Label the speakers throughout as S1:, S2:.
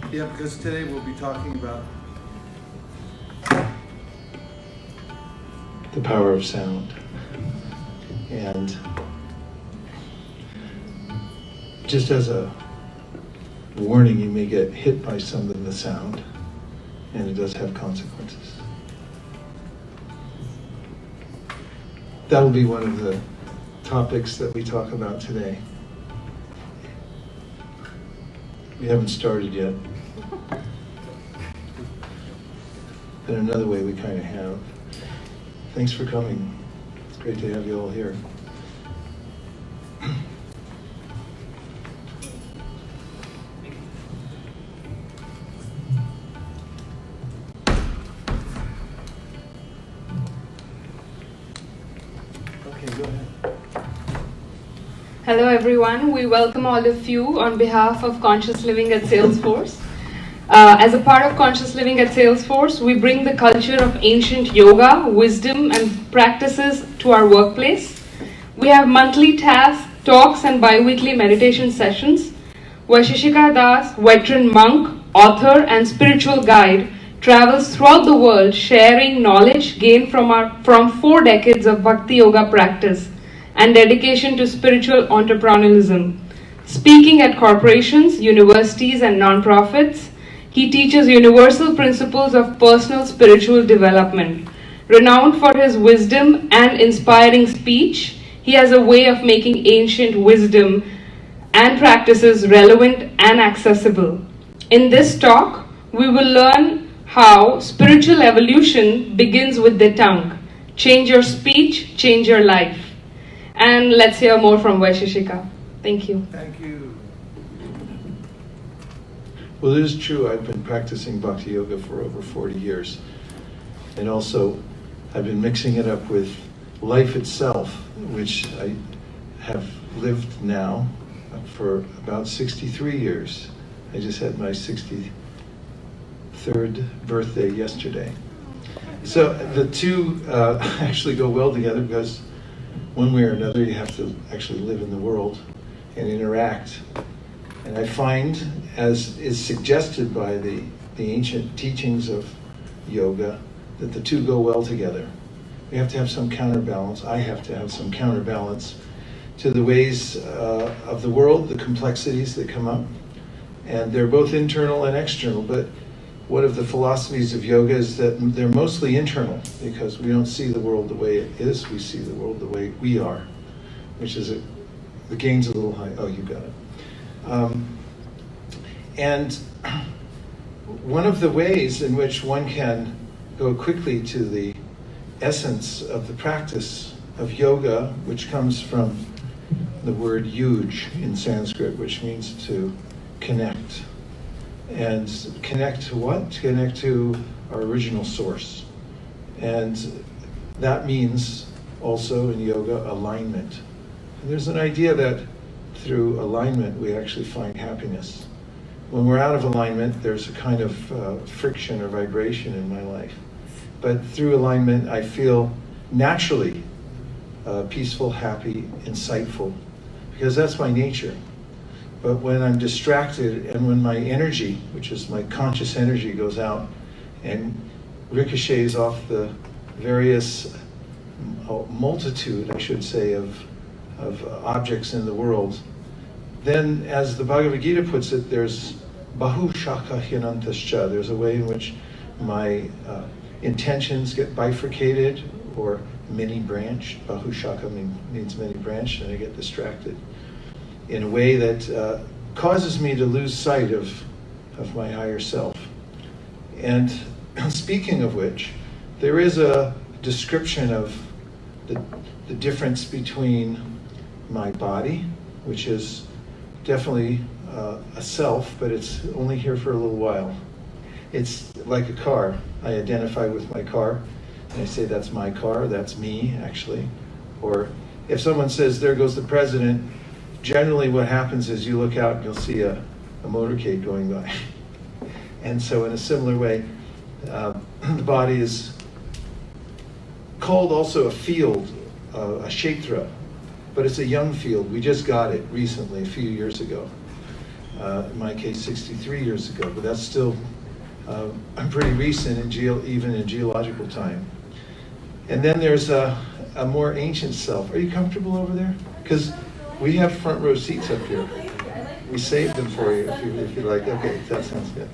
S1: Yeah, because today we'll be talking about
S2: the power of sound. And just as a warning, you may get hit by some of the sound, and it does have consequences. That'll be one of the topics that we talk about today. We haven't started yet. But another way we kind of have. Thanks for coming. It's great to have you all here. Okay, go ahead.
S3: Hello everyone, we welcome all of you on behalf of Conscious Living at Salesforce. As a part of Conscious Living at Salesforce, we bring the culture of ancient yoga, wisdom and practices to our workplace. We have monthly talks and bi-weekly meditation sessions. Vaisesika Dasa, veteran monk, author and spiritual guide, travels throughout the world sharing knowledge gained from 4 decades of Bhakti Yoga practice and dedication to spiritual entrepreneurialism. Speaking at corporations, universities, and nonprofits, he teaches universal principles of personal spiritual development. Renowned for his wisdom and inspiring speech, he has a way of making ancient wisdom and practices relevant and accessible. In this talk, we will learn how spiritual evolution begins with the tongue. Change your speech, change your life. And let's hear more from Vaisesika. Thank you.
S1: Thank you.
S2: Well, it is true, I've been practicing Bhakti Yoga for over 40 years. And also, I've been mixing it up with life itself, which I have lived now for about 63 years. I just had my 63rd birthday yesterday. So the two actually go well together because one way or another you have to actually live in the world and interact. And I find, as is suggested by the ancient teachings of yoga, that the two go well together. We have to have some counterbalance. I have to have some counterbalance to the ways of the world, the complexities that come up. And they're both internal and external, but one of the philosophies of yoga is that they're mostly internal because we don't see the world the way it is, we see the world the way we are, which is the gain's a little high. Oh, you got it. And one of the ways in which one can go quickly to the essence of the practice of yoga, which comes from the word yuj in Sanskrit, which means to connect. And connect to what? Connect to our original source. And that means also in yoga alignment. And there's an idea that through alignment we actually find happiness. When we're out of alignment, there's a kind of friction or vibration in my life. But through alignment, I feel naturally peaceful, happy, insightful, because that's my nature. But when I'm distracted and when my energy, which is my conscious energy, goes out and ricochets off the various multitude, I should say, of objects in the world, then as the Bhagavad Gita puts it, there's bahu shaka hyanantascha. There's a way in which my intentions get bifurcated or many-branched. Bahu shaka means many-branched, and I get distracted in a way that causes me to lose sight of my higher self. And speaking of which, there is a description of the difference between my body, which is definitely a self, but it's only here for a little while. It's like a car. I identify with my car, and I say that's my car, that's me, actually. Or if someone says, there goes the president, generally what happens is you look out and you'll see a motorcade going by. And so in a similar way, the body is called also a field, a kshetra, but it's a young field. We just got it recently, a few years ago. in my case 63 years ago, but that's still pretty recent even in geological time. And then there's a more ancient self. Are you comfortable over there? Because we have front row seats up here. We saved them for you if you like. Okay, that sounds good.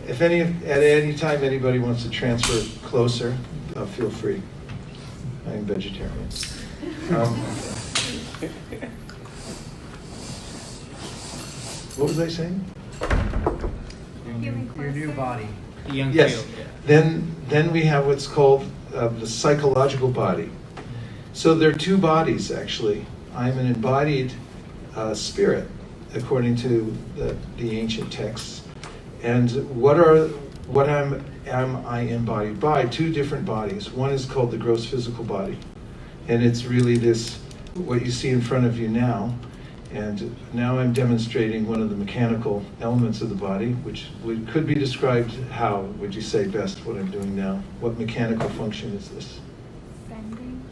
S2: If at any time anybody wants to transfer closer, feel free. I'm vegetarian. What was I saying?
S4: Your new body, the young
S2: Yes.
S4: field.
S2: Then we have what's called the psychological body. So there are two bodies actually. I'm an embodied spirit, according to the ancient texts. And what am I embodied by? Two different bodies. One is called the gross physical body, and it's really this what you see in front of you now. And now I'm demonstrating one of the mechanical elements of the body, which could be described how would you say best what I'm doing now? What mechanical function is this?
S5: Bending.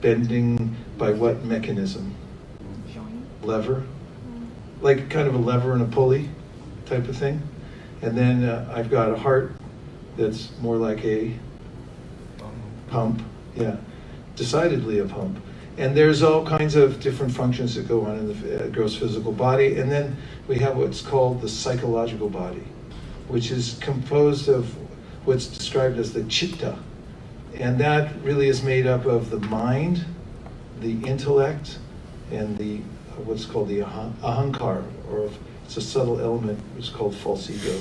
S2: Bending by what mechanism?
S5: Joint.
S2: Lever? Like kind of a lever and a pulley type of thing. And then I've got a heart that's more like a pump. Yeah, decidedly a pump. And there's all kinds of different functions that go on in the gross physical body. And then we have what's called the psychological body, which is composed of what's described as the chitta. And that really is made up of the mind, the intellect, and the what's called the ahankar, or it's a subtle element which is called false ego,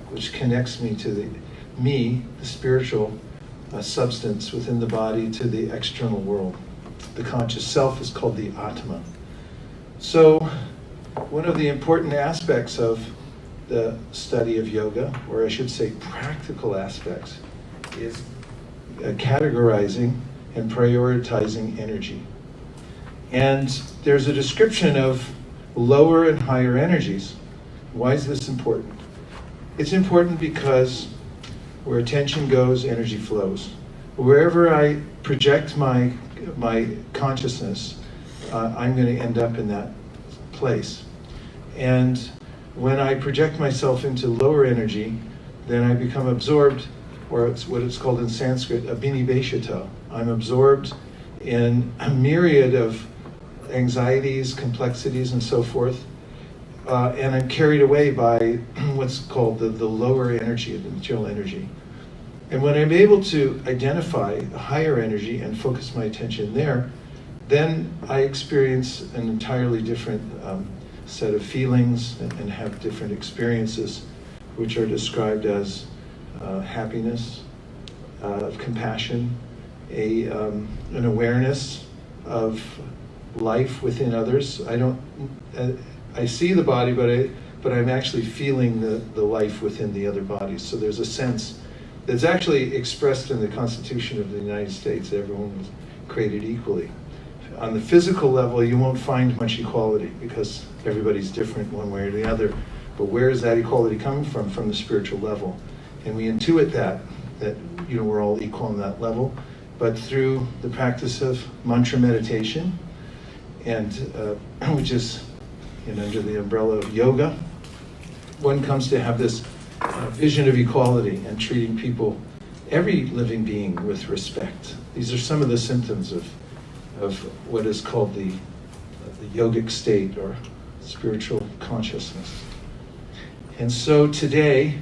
S2: which connects me to the spiritual substance within the body, to the external world. The conscious self is called the Atma. So one of the important aspects of the study of yoga, or I should say practical aspects, is categorizing and prioritizing energy. And there's a description of lower and higher energies. Why is this important? It's important because where attention goes, energy flows. Wherever I project my consciousness, I'm going to end up in that place. And when I project myself into lower energy, then I become absorbed, or it's what it's called in Sanskrit, abhiniveshita. I'm absorbed in a myriad of anxieties, complexities, and so forth. And I'm carried away by what's called the lower energy, the material energy. And when I'm able to identify a higher energy and focus my attention there, then I experience an entirely different set of feelings and have different experiences, which are described as happiness, compassion, an awareness of life within others. I see the body, but I'm actually feeling the life within the other bodies. So there's a sense that's actually expressed in the Constitution of the United States. Everyone was created equally. On the physical level, you won't find much equality because everybody's different one way or the other. But where is that equality coming from? From the spiritual level. And we intuit that we're all equal on that level. But through the practice of mantra meditation, and which is under the umbrella of yoga, one comes to have this vision of equality and treating people, every living being, with respect. These are some of the symptoms of what is called the yogic state or spiritual consciousness. And so today,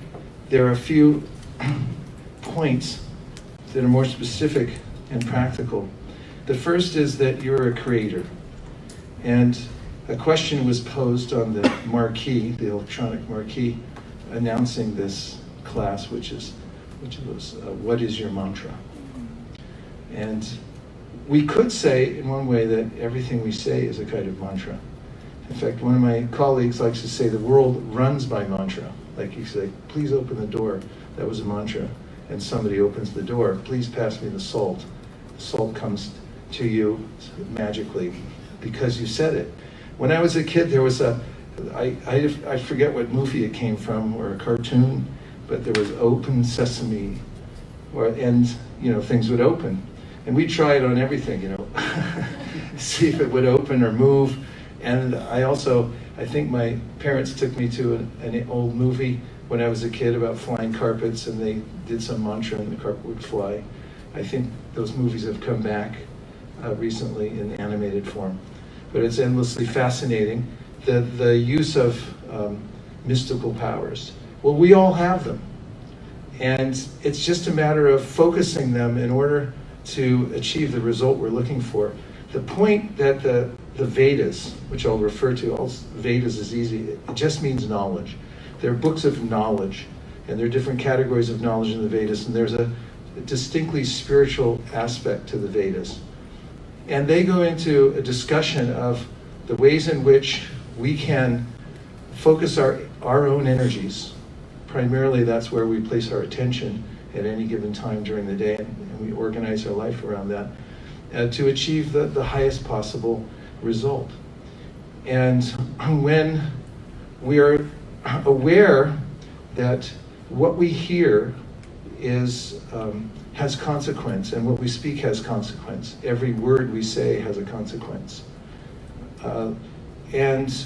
S2: there are a few points that are more specific and practical. The first is that you're a creator. And a question was posed on the marquee, the electronic marquee, announcing this class, which was, what is your mantra? And we could say, in one way, that everything we say is a kind of mantra. In fact, one of my colleagues likes to say the world runs by mantra. Like you say, please open the door. That was a mantra. And somebody opens the door. Please pass me the salt. The salt comes to you magically because you said it. When I was a kid, there was I forget what movie it came from or a cartoon, but there was open sesame, and things would open. And we tried on everything, see if it would open or move. And I also I think my parents took me to an old movie when I was a kid about flying carpets, and they did some mantra and the carpet would fly. I think those movies have come back recently in animated form. But it's endlessly fascinating, the use of mystical powers. Well, we all have them. And it's just a matter of focusing them in order to achieve the result we're looking for. The point that the Vedas, which I'll refer to, all Vedas is easy, it just means knowledge. They're books of knowledge, and there are different categories of knowledge in the Vedas, and there's a distinctly spiritual aspect to the Vedas. And they go into a discussion of the ways in which we can focus our own energies. Primarily, that's where we place our attention at any given time during the day, and we organize our life around that to achieve the highest possible result. And when we are aware that what we hear has consequence, and what we speak has consequence. Every word we say has a consequence. And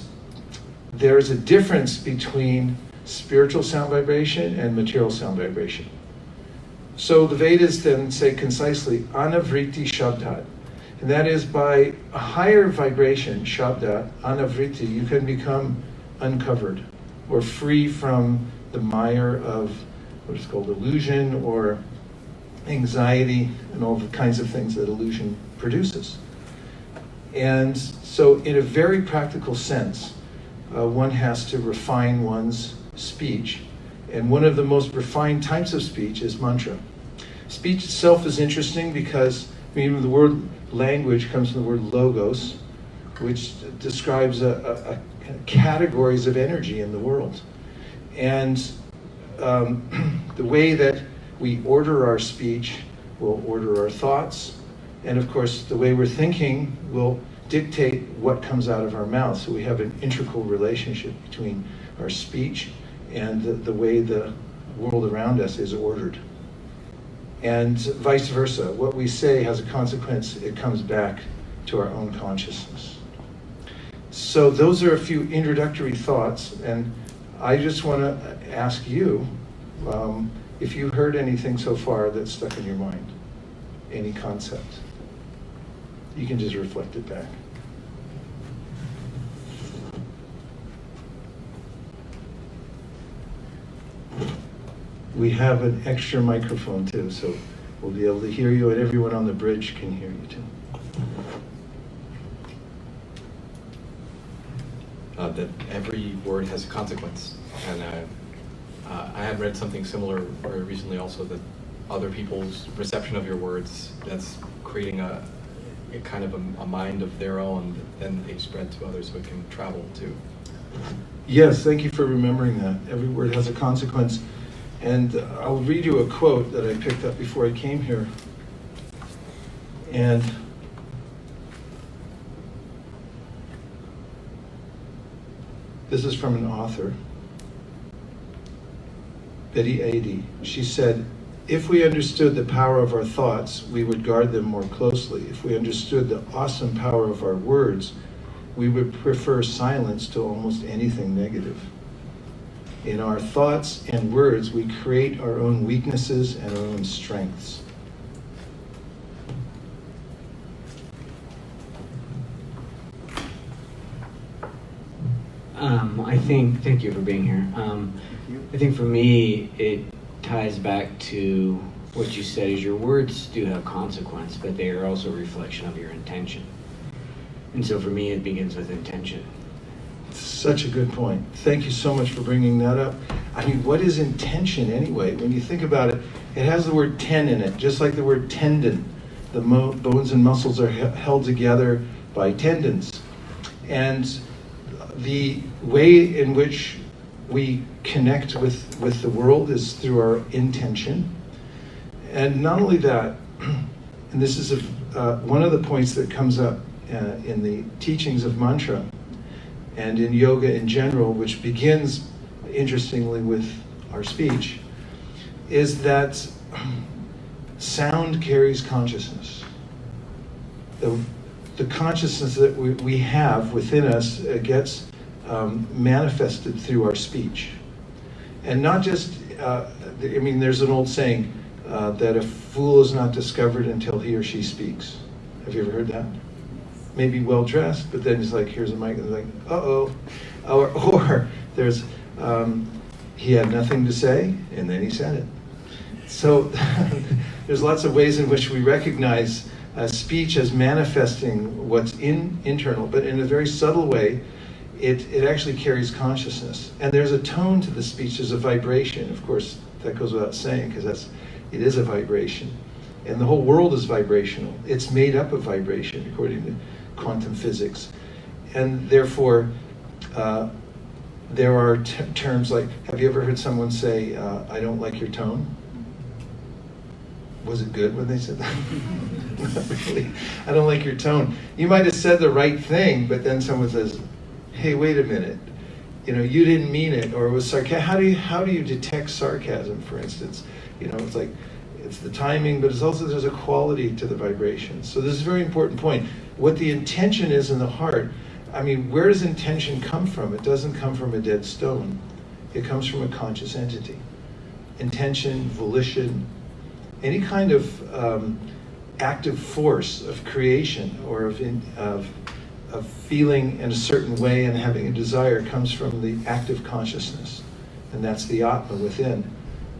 S2: there's a difference between spiritual sound vibration and material sound vibration. So the Vedas then say concisely, anavriti shabdat. And that is, by a higher vibration, shabdat, anavriti, you can become uncovered or free from the mire of what is called illusion or anxiety and all the kinds of things that illusion produces. And so in a very practical sense, one has to refine one's speech. And one of the most refined types of speech is mantra. Speech itself is interesting because the word language comes from the word logos, which describes categories of energy in the world. And the way that we order our speech will order our thoughts. And of course, the way we're thinking will dictate what comes out of our mouth. So we have an integral relationship between our speech and the way the world around us is ordered. And vice versa. What we say has a consequence. It comes back to our own consciousness. So those are a few introductory thoughts. And I just want to ask you if you heard anything so far that's stuck in your mind. Any concept. You can just reflect it back. We have an extra microphone too, so we'll be able to hear you, and everyone on the bridge can hear you too.
S6: That every word has a consequence. And I had read something similar very recently also, that other people's reception of your words, that's creating a kind of a mind of their own that then they spread to others so it can travel too.
S2: Yes, thank you for remembering that. Every word has a consequence. And I'll read you a quote that I picked up before I came here. And this is from an author, Betty Adie. She said, "If we understood the power of our thoughts, we would guard them more closely. If we understood the awesome power of our words, we would prefer silence to almost anything negative. In our thoughts and words, we create our own weaknesses and our own strengths."
S4: Thank you for being here. I think for me, it ties back to what you said, is your words do have consequence, but they are also a reflection of your intention. And so for me, it begins with intention.
S2: Such a good point. Thank you so much for bringing that up. I mean, what is intention anyway? When you think about it, it has the word ten in it, just like the word tendon. The bones and muscles are held together by tendons. And the way in which we connect with the world is through our intention. And not only that, and this is one of the points that comes up in the teachings of mantra and in yoga in general, which begins, interestingly, with our speech, is that sound carries consciousness. The consciousness that we have within us gets manifested through our speech. And not just, I mean, there's an old saying that a fool is not discovered until he or she speaks. Have you ever heard that? Maybe well-dressed, but then it's like, here's a mic, and it's like, uh-oh. Or there's, he had nothing to say, and then he said it. So there's lots of ways in which we recognize speech as manifesting what's internal, but in a very subtle way, it actually carries consciousness. And there's a tone to the speech, there's a vibration. Of course, that goes without saying, because it is a vibration. And the whole world is vibrational. It's made up of vibration, according to quantum physics. And therefore, there are terms like, have you ever heard someone say, I don't like your tone? Was it good when they said that? Not really. I don't like your tone. You might have said the right thing, but then someone says, hey, wait a minute. You didn't mean it, or it was sarcasm. How do you detect sarcasm, for instance? It's like, it's the timing, but it's also, there's a quality to the vibration. So this is a very important point. What the intention is in the heart, I mean, where does intention come from? It doesn't come from a dead stone. It comes from a conscious entity. Intention, volition, any kind of active force of creation or of feeling in a certain way and having a desire comes from the active consciousness. And that's the Atma within.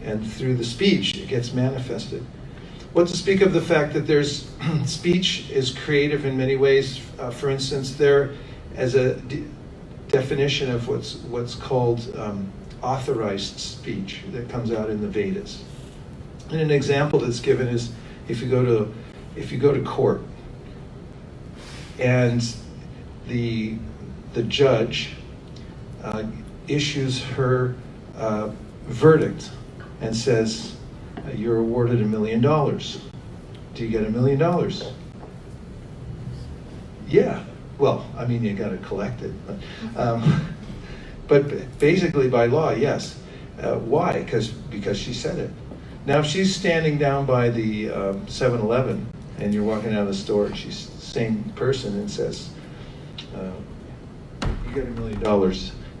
S2: And through the speech, it gets manifested. What to speak of the fact that there's speech is creative in many ways. For instance, there, as a definition of what's called authorized speech that comes out in the Vedas. And an example that's given is if you go to court and the judge issues her verdict and says, you're awarded $1 million. Do you get $1 million? Yeah. Well, I mean, you got to collect it. But basically, by law, yes. Why? Because she said it. Now, if she's standing down by the 7-Eleven and you're walking out of the store, and she's the same person and says, you get $1 million.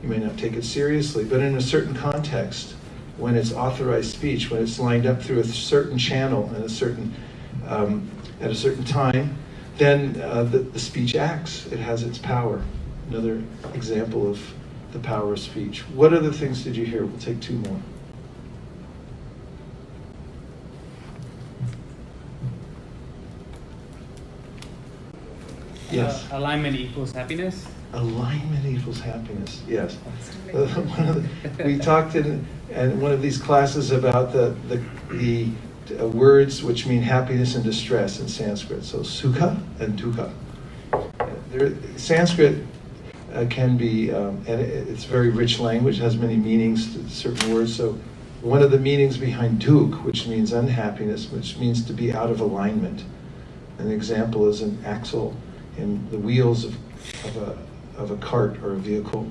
S2: You may not take it seriously, but in a certain context, when it's authorized speech, when it's lined up through a certain channel and at a certain time, then the speech acts. It has its power. Another example of the power of speech. What other things did you hear? We'll take 2 more. Yes.
S7: Alignment equals happiness.
S2: Alignment equals happiness. Yes. We talked in one of these classes about the words which mean happiness and distress in Sanskrit. So sukha and dukkha. Sanskrit can be, and it's a very rich language, has many meanings to certain words. So one of the meanings behind dukh, which means unhappiness, which means to be out of alignment. An example is an axle in the wheels of a cart or a vehicle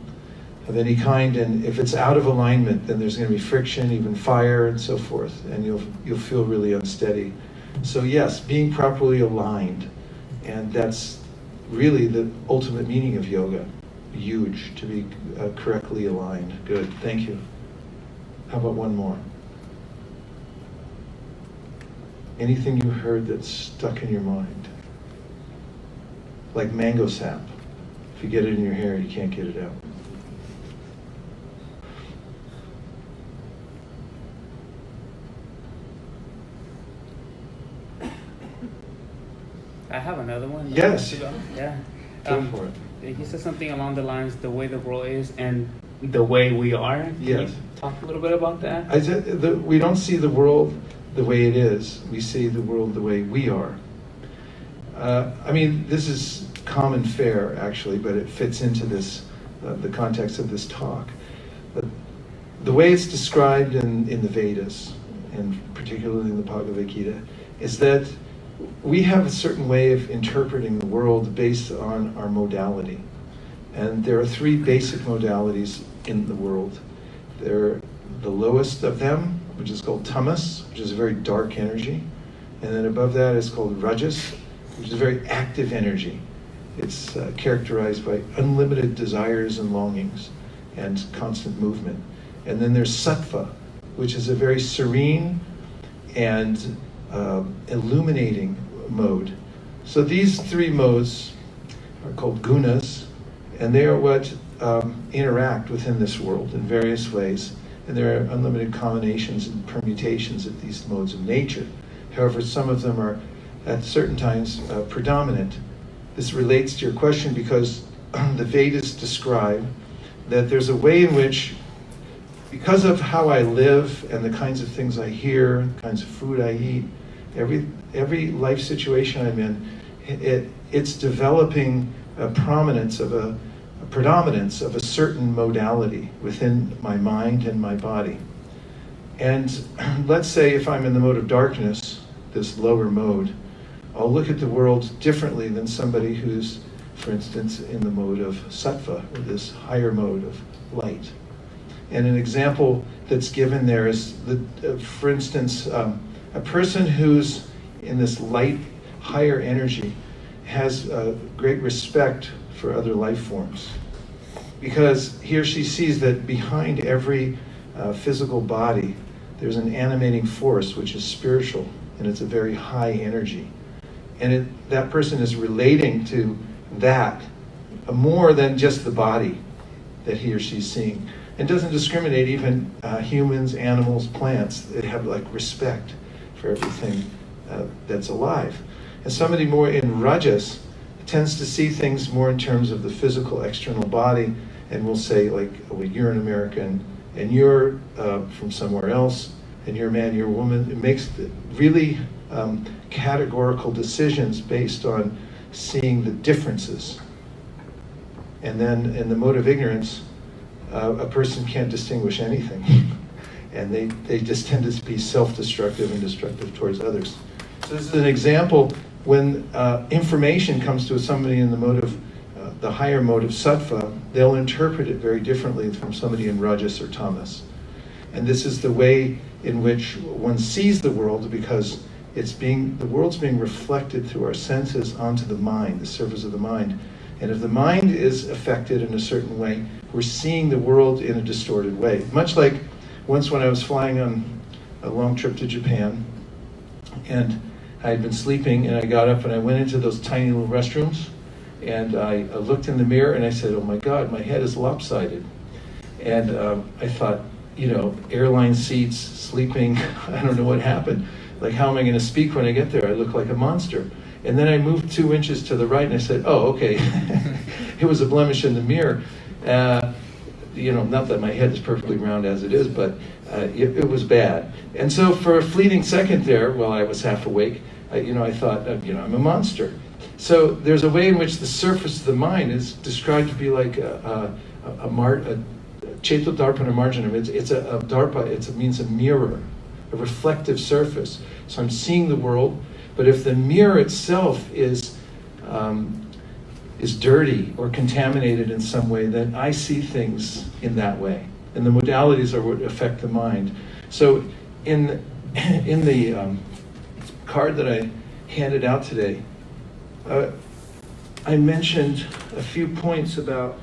S2: of any kind, and if it's out of alignment, then there's going to be friction, even fire, and so forth, and you'll feel really unsteady. So yes, being properly aligned, and that's really the ultimate meaning of yoga. Huge, to be correctly aligned. Good, thank you. How about one more? Anything you heard that's stuck in your mind? Like mango sap. If you get it in your hair, you can't get it out.
S7: I have another one.
S2: Yes.
S7: Yeah.
S2: Go for it.
S7: He said something along the lines, the way the world is and the way we are. Can
S2: Yes.
S7: you talk a little bit about that?
S2: I said we don't see the world the way it is. We see the world the way we are. I mean, this is common fare, actually, but it fits into this, the context of this talk. But the way it's described in the Vedas, and particularly in the Bhagavad Gita, is that we have a certain way of interpreting the world based on our modality. And there are 3 basic modalities in the world. They're the lowest of them, which is called tamas, which is a very dark energy. And then above that is called rajas, which is a very active energy. It's characterized by unlimited desires and longings and constant movement. And then there's sattva, which is a very serene and illuminating mode. So these three modes are called gunas, and they are what interact within this world in various ways. And there are unlimited combinations and permutations of these modes of nature. However, some of them are at certain times predominant. This relates to your question because the Vedas describe that there's a way in which, because of how I live and the kinds of things I hear, the kinds of food I eat, every life situation I'm in, it's developing a predominance of a certain modality within my mind and my body. And let's say if I'm in the mode of darkness, this lower mode, I'll look at the world differently than somebody who's, for instance, in the mode of sattva, or this higher mode of light. And an example that's given there is, for instance, a person who's in this light, higher energy has great respect for other life forms, because he or she sees that behind every physical body there's an animating force which is spiritual, and it's a very high energy. And that person is relating to that more than just the body that he or she's seeing. And doesn't discriminate even humans, animals, plants. They have like respect for everything that's alive. And somebody more in rajas tends to see things more in terms of the physical external body, and will say like, oh, well, you're an American and you're from somewhere else, and you're a man, you're a woman. It makes really categorical decisions based on seeing the differences. And then in the mode of ignorance, a person can't distinguish anything. And they just tend to be self-destructive and destructive towards others. So this is an example when information comes to somebody in the mode of, the higher mode of sattva, they'll interpret it very differently from somebody in rajas or tamas. And this is the way in which one sees the world, because the world's being reflected through our senses onto the mind, the surface of the mind. And if the mind is affected in a certain way, we're seeing the world in a distorted way. Much like once when I was flying on a long trip to Japan, and I had been sleeping, and I got up and I went into those tiny little restrooms, and I looked in the mirror and I said, oh my God, my head is lopsided. And I thought, airline seats, sleeping, I don't know what happened. Like, how am I going to speak when I get there? I look like a monster. And then I moved 2 inches to the right and I said, oh, okay. It was a blemish in the mirror. Not that my head is perfectly round as it is, but it was bad. And so for a fleeting second there, while I was half awake, I thought, I'm a monster. So there's a way in which the surface of the mind is described to be like a Cheto Darpana Marjanam. It's a Darpa, it means a mirror, a reflective surface. So I'm seeing the world, but if the mirror itself is dirty or contaminated in some way, then I see things in that way. And the modalities are what affect the mind. So in the card that I handed out today, I mentioned a few points about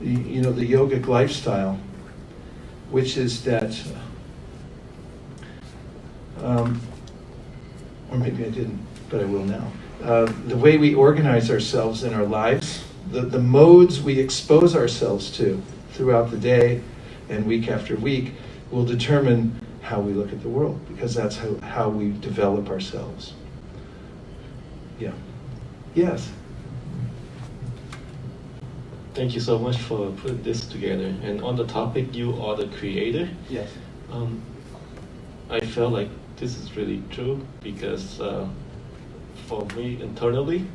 S2: the yogic lifestyle, which is that, or maybe I didn't, but I will now. The way we organize ourselves in our lives, the modes we expose ourselves to throughout the day and week after week will determine how we look at the world, because that's how we develop ourselves. Yeah. Yes.
S8: Thank you so much for putting this together. And on the topic, you are the creator.
S2: Yes.
S8: I felt like this is really true because for me internally,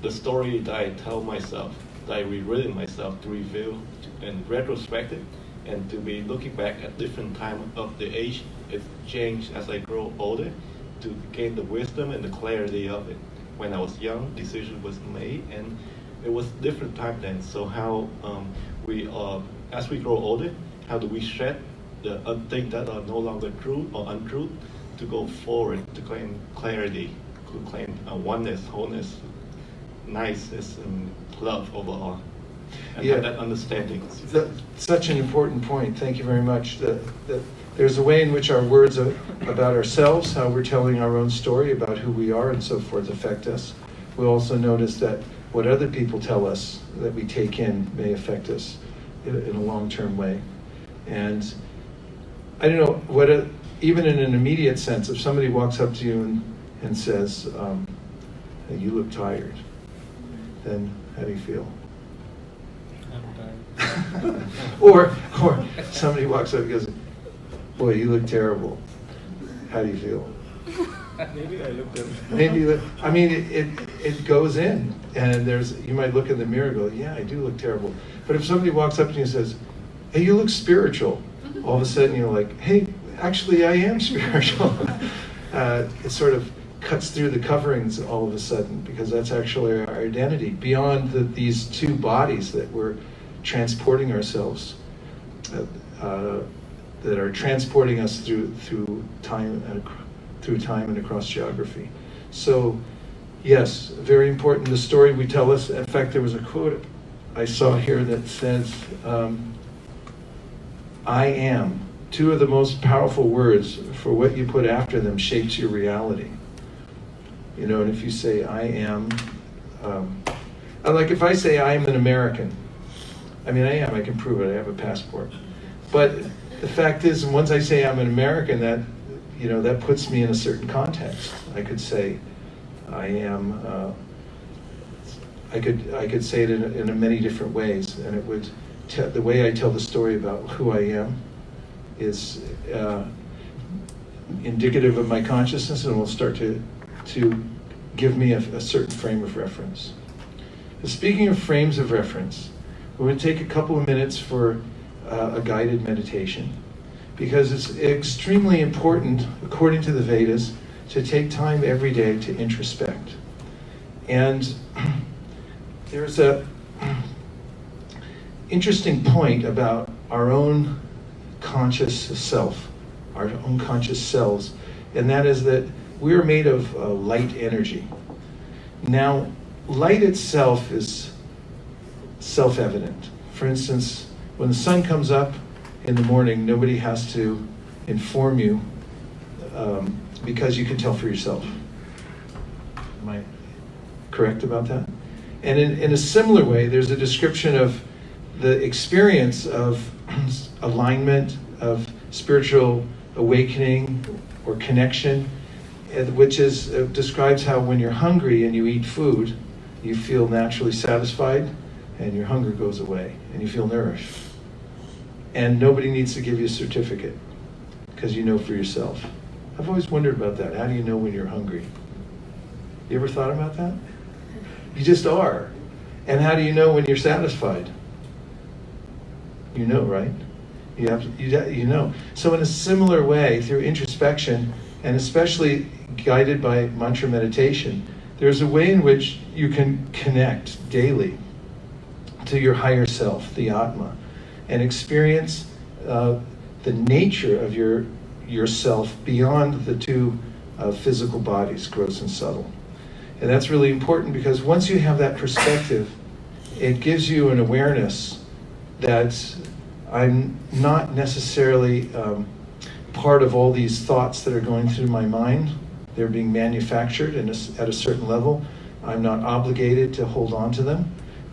S8: the story that I tell myself, that I rewritten myself to reveal in retrospective, and to be looking back at different time of the age, it changed as I grow older to gain the wisdom and the clarity of it. When I was young, decision was made, and it was different time then. So how as we grow older, how do we shed the things that are no longer true or untruth to go forward, to claim clarity, to claim oneness, wholeness, nice is love overall. And
S2: Yeah.
S8: that understanding.
S2: Such an important point. Thank you very much. There's a way in which our words about ourselves, how we're telling our own story about who we are and so forth, affect us. We also notice that what other people tell us that we take in may affect us in a long-term way. And I don't know, even in an immediate sense, if somebody walks up to you and says, hey, you look tired, then how do you feel? or somebody walks up and goes, boy, you look terrible. How do you feel?
S8: Maybe I looked at
S2: I mean, it goes in, and you might look in the mirror and go, yeah, I do look terrible. But if somebody walks up to you and says, hey, you look spiritual, all of a sudden you're like, hey, actually I am spiritual. It sort of cuts through the coverings all of a sudden, because that's actually our identity, beyond these two bodies that we're transporting ourselves, that are transporting us through time and across geography. So, yes, very important. The story we tell us. In fact, there was a quote I saw here that says, "I am." Two of the most powerful words, for what you put after them shapes your reality. You know, and if you say "I am," like if I say I am an American, I mean I am. I can prove it. I have a passport. But the fact is, once I say I'm an American, that puts me in a certain context. I could say I am. I could say it in many different ways, and it would. The way I tell the story about who I am is indicative of my consciousness, and will start to give me a certain frame of reference. Speaking of frames of reference, we're going to take a couple of minutes for a guided meditation, because it's extremely important, according to the Vedas, to take time every day to introspect. And there's a interesting point about our own conscious self, our own conscious selves, and that is that we are made of light energy. Now, light itself is self-evident. For instance, when the sun comes up in the morning, nobody has to inform you, because you can tell for yourself. Am I correct about that? And in a similar way, there's a description of the experience of alignment, of spiritual awakening or connection, which describes how when you're hungry and you eat food, you feel naturally satisfied and your hunger goes away and you feel nourished. And nobody needs to give you a certificate, because you know for yourself. I've always wondered about that. How do you know when you're hungry? You ever thought about that? You just are. And how do you know when you're satisfied? You know, right? You know. So in a similar way, through introspection, and especially guided by mantra meditation, there's a way in which you can connect daily to your higher self, the Atma, and experience the nature of yourself beyond the two physical bodies, gross and subtle. And that's really important, because once you have that perspective, it gives you an awareness that I'm not necessarily part of all these thoughts that are going through my mind. They're being manufactured at a certain level. I'm not obligated to hold on to them.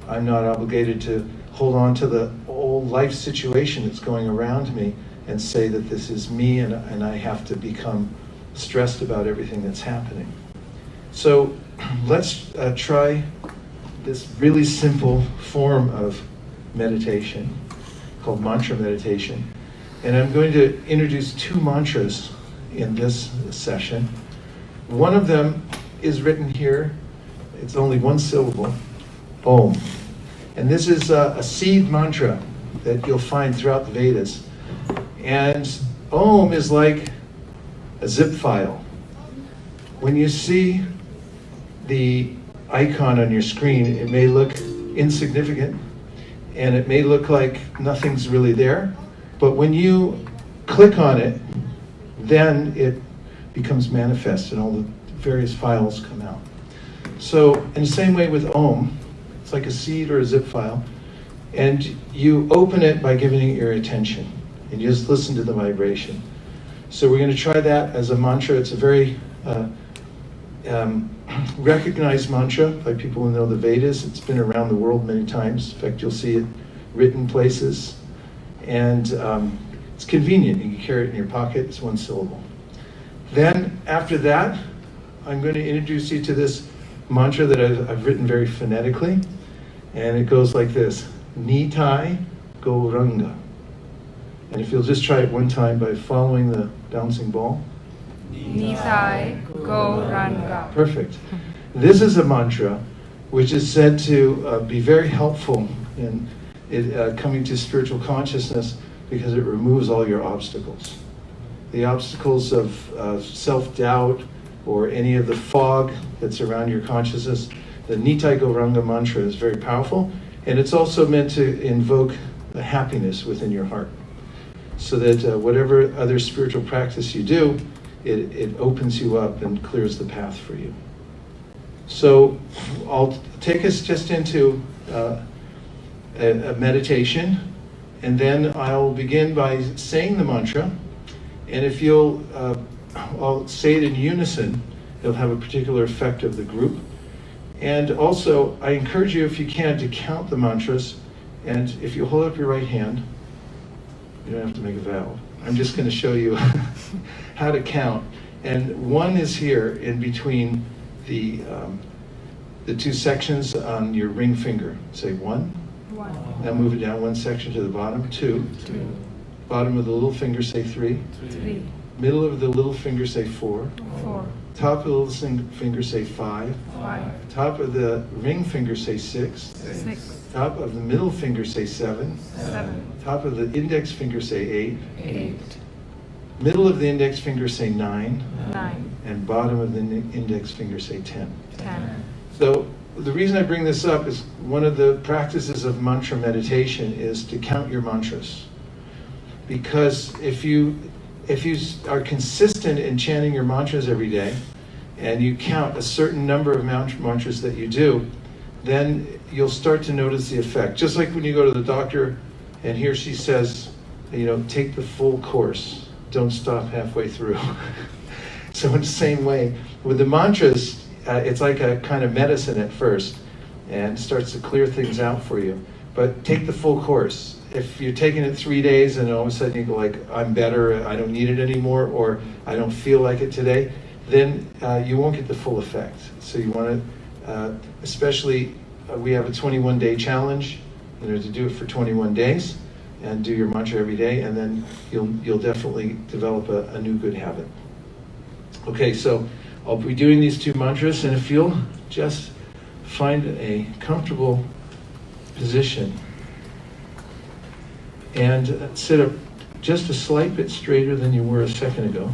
S2: I'm not obligated to hold on to the whole life situation that's going around me and say that this is me, and I have to become stressed about everything that's happening. So let's try this really simple form of meditation called mantra meditation. And I'm going to introduce two mantras in this session. One of them is written here. It's only one syllable, Om. And this is a seed mantra that you'll find throughout the Vedas. And Om is like a zip file. When you see the icon on your screen, it may look insignificant, and it may look like nothing's really there, but when you click on it, then it becomes manifest and all the various files come out. So in the same way with Om, it's like a seed or a zip file, and you open it by giving it your attention, and you just listen to the vibration. So we're going to try that as a mantra. It's a very recognized mantra by people who know the Vedas. It's been around the world many times. In fact, you'll see it written places. And it's convenient. You can carry it in your pocket. It's one syllable. Then after that, I'm going to introduce you to this mantra that I've written very phonetically. And it goes like this. Nitai Gauranga. And if you'll just try it one time by following the bouncing ball.
S5: Nitai Gauranga.
S2: Perfect. This is a mantra which is said to be very helpful in coming to spiritual consciousness because it removes all your obstacles. The obstacles of self-doubt or any of the fog that's around your consciousness. The Nitai Gauranga mantra is very powerful, and it's also meant to invoke the happiness within your heart. So that whatever other spiritual practice you do, it opens you up and clears the path for you. So I'll take us just into a meditation, and then I'll begin by saying the mantra, and if you'll, I'll say it in unison, it'll have a particular effect of the group. And also, I encourage you, if you can, to count the mantras, and if you hold up your right hand, you don't have to make a vow. I'm just going to show you how to count. And one is here in between the two sections on your ring finger. Say 1.
S5: 1.
S2: Now move it down one section to the bottom. 2.
S5: 2.
S2: Bottom of the little finger, say 3.
S5: 3.
S2: Middle of the little finger, say 4.
S5: 4.
S2: Top of the little finger, say 5.
S5: 5.
S2: Top of the ring finger, say 6.
S5: 6.
S2: Top of the middle finger, say 7.
S5: 7.
S2: Top of the index finger, say 8.
S5: 8.
S2: Middle of the index finger, say 9.
S5: 9.
S2: And bottom of the index finger, say 10.
S5: 10.
S2: So the reason I bring this up is one of the practices of mantra meditation is to count your mantras. Because if you are consistent in chanting your mantras every day, and you count a certain number of mantras that you do, then you'll start to notice the effect. Just like when you go to the doctor and he or she says, take the full course, don't stop halfway through. So in the same way, with the mantras, it's like a kind of medicine at first, and starts to clear things out for you. But take the full course. If you're taking it 3 days and all of a sudden you go like, I'm better, I don't need it anymore, or I don't feel like it today, then you won't get the full effect. So you want to, especially, we have a 21-day challenge, to do it for 21 days, and do your mantra every day, and then you'll definitely develop a new good habit. Okay, so I'll be doing these 2 mantras, and if you'll just find a comfortable position and sit up just a slight bit straighter than you were a second ago.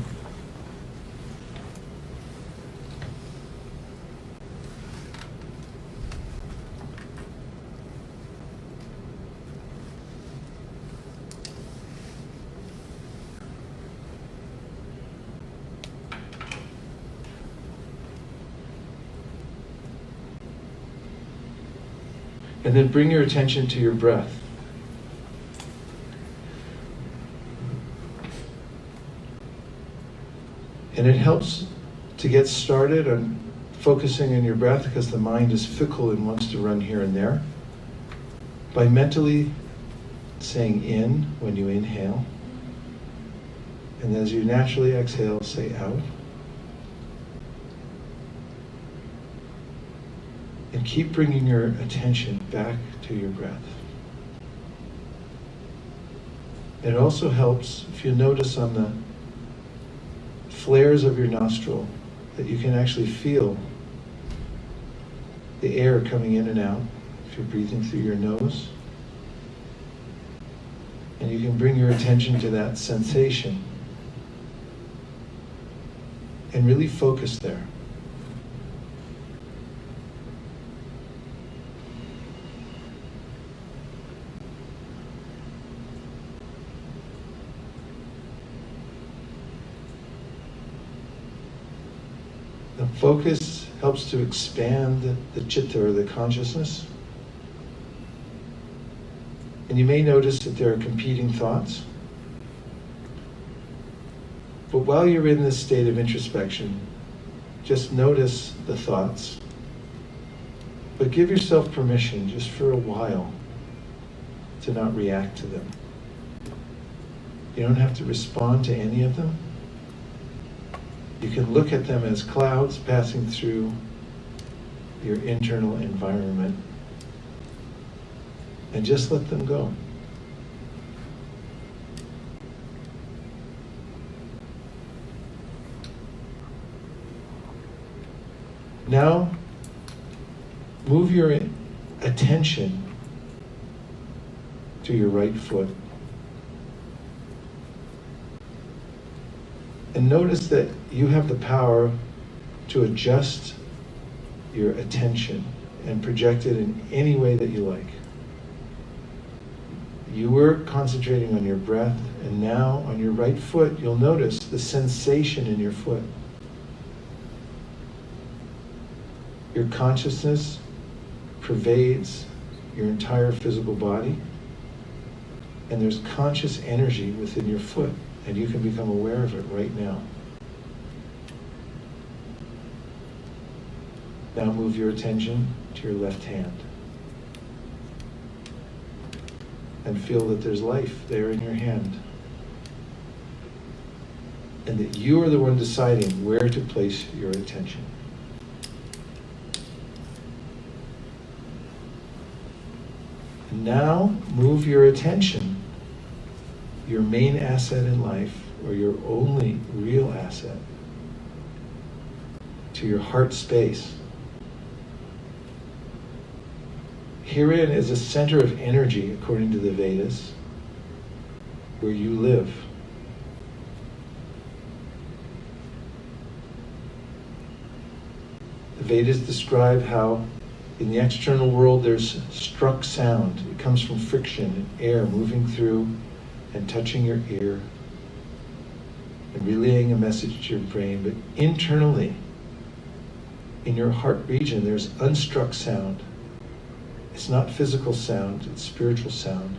S2: And then bring your attention to your breath. And it helps to get started on focusing on your breath because the mind is fickle and wants to run here and there. By mentally saying in when you inhale. And as you naturally exhale, say out. And keep bringing your attention back to your breath. It also helps if you notice on the flares of your nostril that you can actually feel the air coming in and out if you're breathing through your nose. And you can bring your attention to that sensation and really focus there. The focus helps to expand the chitta, or the consciousness. And you may notice that there are competing thoughts. But while you're in this state of introspection, just notice the thoughts. But give yourself permission, just for a while, to not react to them. You don't have to respond to any of them. You can look at them as clouds passing through your internal environment and just let them go. Now, move your attention to your right foot. And notice that you have the power to adjust your attention and project it in any way that you like. You were concentrating on your breath, and now on your right foot, you'll notice the sensation in your foot. Your consciousness pervades your entire physical body, and there's conscious energy within your foot, and you can become aware of it right now. Now move your attention to your left hand and feel that there's life there in your hand, and that you are the one deciding where to place your attention. And now move your attention, your main asset in life, or your only real asset, to your heart space. Herein is a center of energy, according to the Vedas, where you live. The Vedas describe how in the external world there's struck sound. It comes from friction and air moving through and touching your ear and relaying a message to your brain. But internally, in your heart region, there's unstruck sound. It's not physical sound, it's spiritual sound.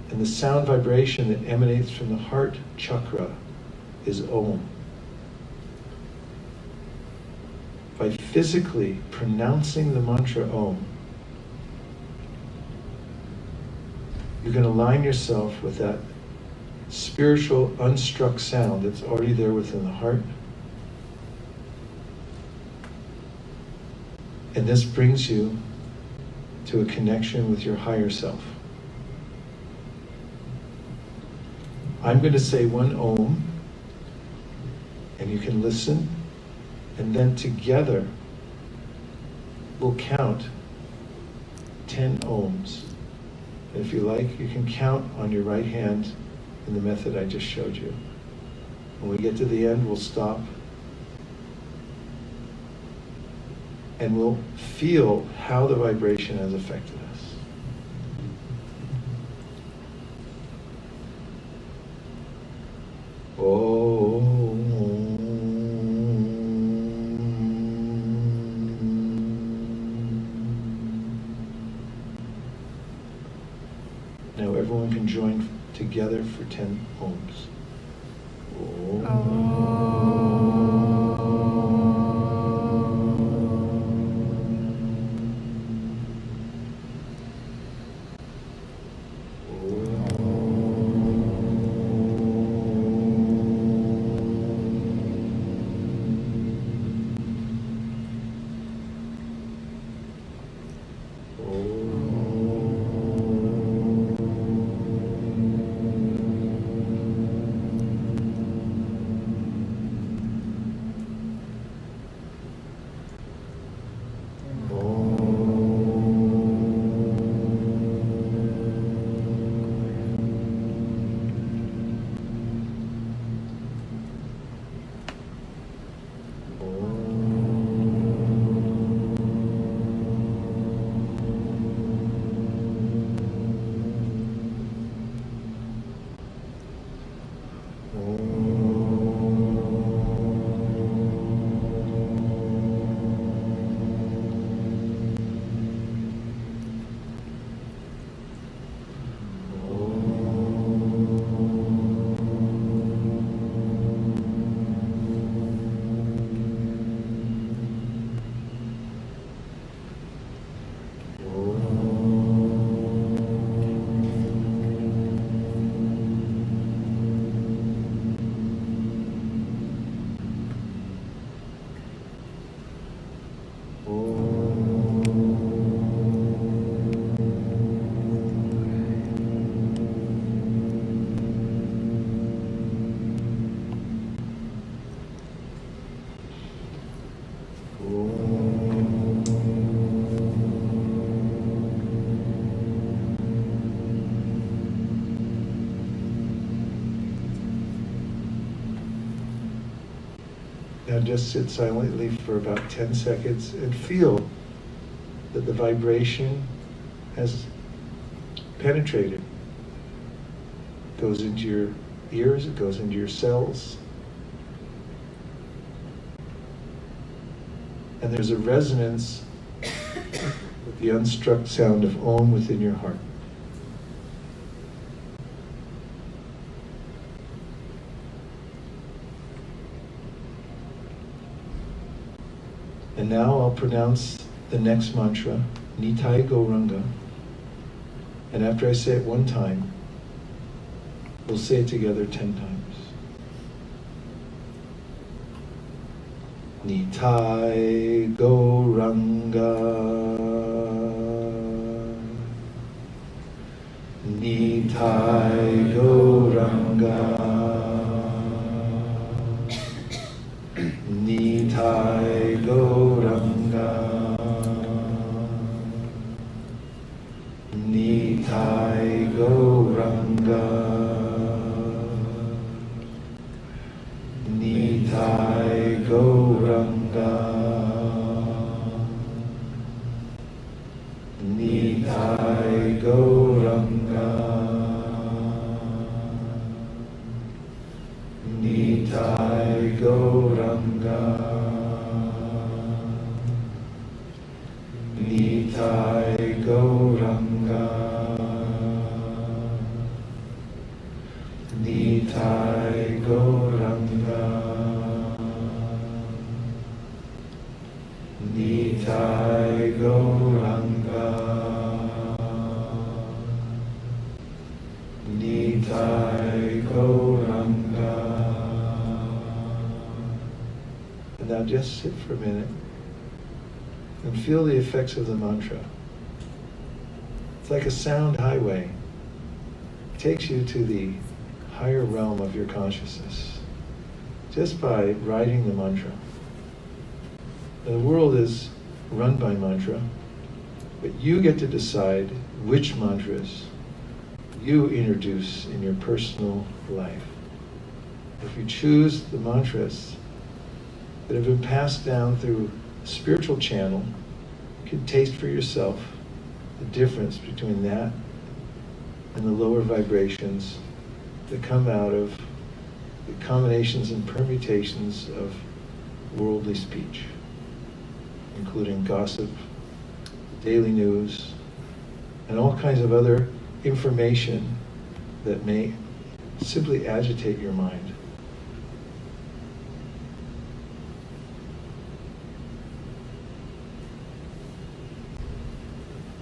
S2: And the sound vibration that emanates from the heart chakra is Om. By physically pronouncing the mantra Om, you can align yourself with that spiritual unstruck sound that's already there within the heart. And this brings you to a connection with your higher self. I'm going to say one Om, and you can listen, and then together we'll count 10 Oms. And if you like, you can count on your right hand in the method I just showed you. When we get to the end, we'll stop. And we'll feel how the vibration has affected us. Now everyone can join together for 10 Oms. Now just sit silently for about 10 seconds and feel that the vibration has penetrated. It goes into your ears, it goes into your cells. And there's a resonance with the unstruck sound of Om within your heart. And now I'll pronounce the next mantra, Nitai Gauranga. And after I say it one time, we'll say it together 10 times. Nitai Gauranga. Nitai Gauranga. Nitai Gauranga. Nitai Gauranga. Nitai Gauranga. Nitai Gauranga. Nitai Gauranga. Nitai Gauranga. Nitai Gauranga. Nitai Gauranga. Nitai Gauranga. And now just sit for a minute and feel the effects of the mantra. It's like a sound highway. It takes you to the higher realm of your consciousness just by writing the mantra. The world is run by mantra, but you get to decide which mantras you introduce in your personal life. If you choose the mantras that have been passed down through a spiritual channel, you can taste for yourself the difference between that and the lower vibrations that come out of the combinations and permutations of worldly speech, including gossip, daily news, and all kinds of other information that may simply agitate your mind.